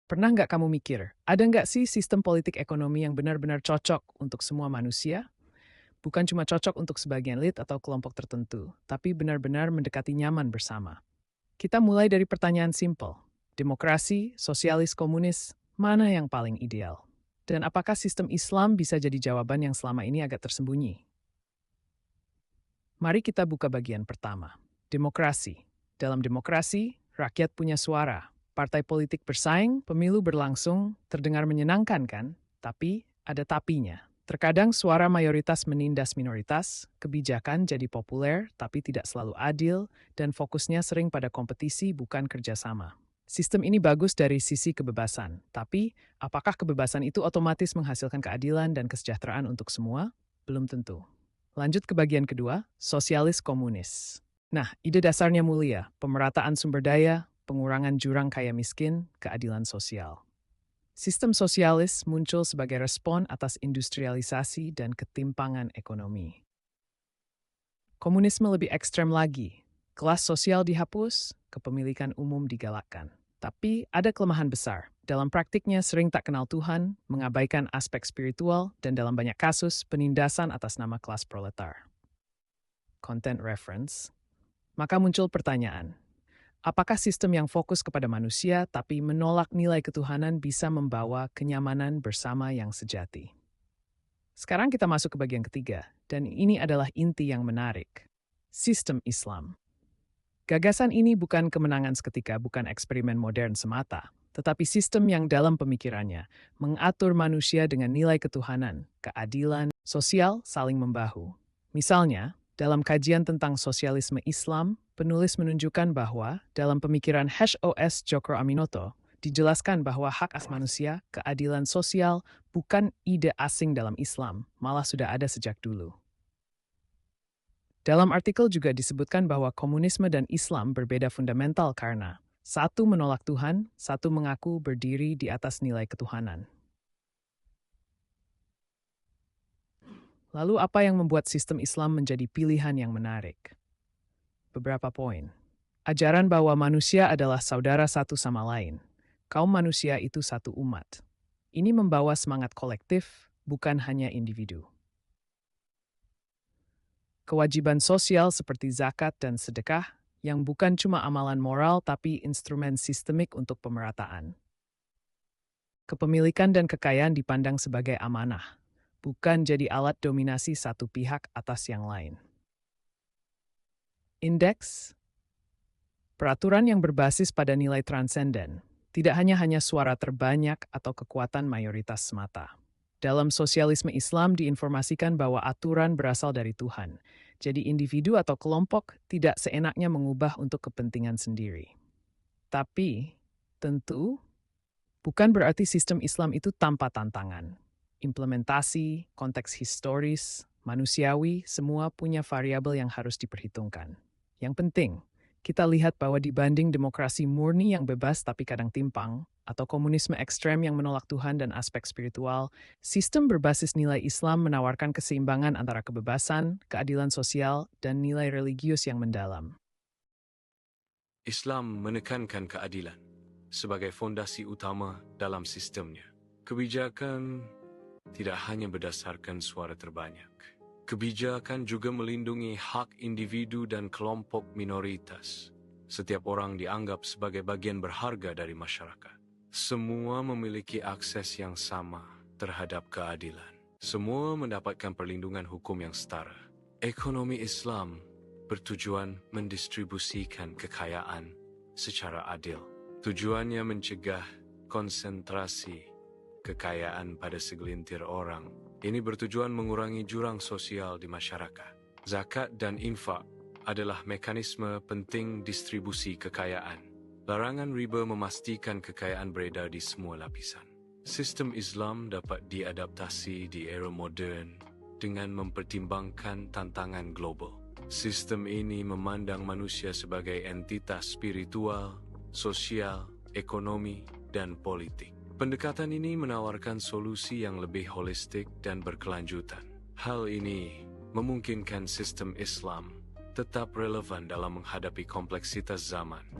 Pernah nggak kamu mikir, ada nggak sih sistem politik ekonomi yang benar-benar cocok untuk semua manusia? Bukan cuma cocok untuk sebagian elit atau kelompok tertentu, tapi benar-benar mendekati nyaman bersama. Kita mulai dari pertanyaan simpel. Demokrasi, sosialis, komunis, mana yang paling ideal? Dan apakah sistem Islam bisa jadi jawaban yang selama ini agak tersembunyi? Mari kita buka bagian pertama. Demokrasi. Dalam demokrasi, rakyat punya suara. Partai politik bersaing, pemilu berlangsung, terdengar menyenangkan kan? Tapi ada tapinya. Terkadang suara mayoritas menindas minoritas, kebijakan jadi populer tapi tidak selalu adil, dan fokusnya sering pada kompetisi bukan kerjasama. Sistem ini bagus dari sisi kebebasan, tapi apakah kebebasan itu otomatis menghasilkan keadilan dan kesejahteraan untuk semua? Belum tentu. Lanjut ke bagian kedua, sosialis komunis. Nah, ide dasarnya mulia, pemerataan sumber daya, pengurangan jurang kaya miskin, keadilan sosial. Sistem sosialis muncul sebagai respon atas industrialisasi dan ketimpangan ekonomi. Komunisme lebih ekstrem lagi. Kelas sosial dihapus, kepemilikan umum digalakkan. Tapi ada kelemahan besar. Dalam praktiknya sering tak kenal Tuhan, mengabaikan aspek spiritual, dan dalam banyak kasus penindasan atas nama kelas proletar. Content reference. Maka muncul pertanyaan, apakah sistem yang fokus kepada manusia tapi menolak nilai ketuhanan bisa membawa kenyamanan bersama yang sejati? Sekarang kita masuk ke bagian ketiga, dan ini adalah inti yang menarik. Sistem Islam. Gagasan ini bukan kemenangan seketika, bukan eksperimen modern semata, tetapi sistem yang dalam pemikirannya mengatur manusia dengan nilai ketuhanan, keadilan, sosial, saling membahu. Misalnya, dalam kajian tentang sosialisme Islam, penulis menunjukkan bahwa dalam pemikiran HOS Cokro Aminoto, dijelaskan bahwa hak asasi manusia, keadilan sosial, bukan ide asing dalam Islam, malah sudah ada sejak dulu. Dalam artikel juga disebutkan bahwa komunisme dan Islam berbeda fundamental karena satu menolak Tuhan, satu mengaku berdiri di atas nilai ketuhanan. Lalu apa yang membuat sistem Islam menjadi pilihan yang menarik? Beberapa poin. Ajaran bahwa manusia adalah saudara satu sama lain. Kaum manusia itu satu umat. Ini membawa semangat kolektif, bukan hanya individu. Kewajiban sosial seperti zakat dan sedekah yang bukan cuma amalan moral tapi instrumen sistemik untuk pemerataan. Kepemilikan dan kekayaan dipandang sebagai amanah, bukan jadi alat dominasi satu pihak atas yang lain. Indeks, peraturan yang berbasis pada nilai transenden, tidak hanya suara terbanyak atau kekuatan mayoritas semata. Dalam sosialisme Islam diinformasikan bahwa aturan berasal dari Tuhan, jadi individu atau kelompok tidak seenaknya mengubah untuk kepentingan sendiri. Tapi, tentu, bukan berarti sistem Islam itu tanpa tantangan. Implementasi, konteks historis, manusiawi, semua punya variabel yang harus diperhitungkan. Yang penting, kita lihat bahwa dibanding demokrasi murni yang bebas tapi kadang timpang, atau komunisme ekstrem yang menolak Tuhan dan aspek spiritual, sistem berbasis nilai Islam menawarkan keseimbangan antara kebebasan, keadilan sosial, dan nilai religius yang mendalam. Islam menekankan keadilan sebagai fondasi utama dalam sistemnya. Kebijakan tidak hanya berdasarkan suara terbanyak. Kebijakan juga melindungi hak individu dan kelompok minoritas. Setiap orang dianggap sebagai bagian berharga dari masyarakat. Semua memiliki akses yang sama terhadap keadilan. Semua mendapatkan perlindungan hukum yang setara. Ekonomi Islam bertujuan mendistribusikan kekayaan secara adil. Tujuannya mencegah konsentrasi kekayaan pada segelintir orang. Ini bertujuan mengurangi jurang sosial di masyarakat. Zakat dan infak adalah mekanisme penting distribusi kekayaan. Larangan riba memastikan kekayaan beredar di semua lapisan. Sistem Islam dapat diadaptasi di era moden dengan mempertimbangkan tantangan global. Sistem ini memandang manusia sebagai entitas spiritual, sosial, ekonomi, dan politik. Pendekatan ini menawarkan solusi yang lebih holistik dan berkelanjutan. Hal ini memungkinkan sistem Islam tetap relevan dalam menghadapi kompleksitas zaman.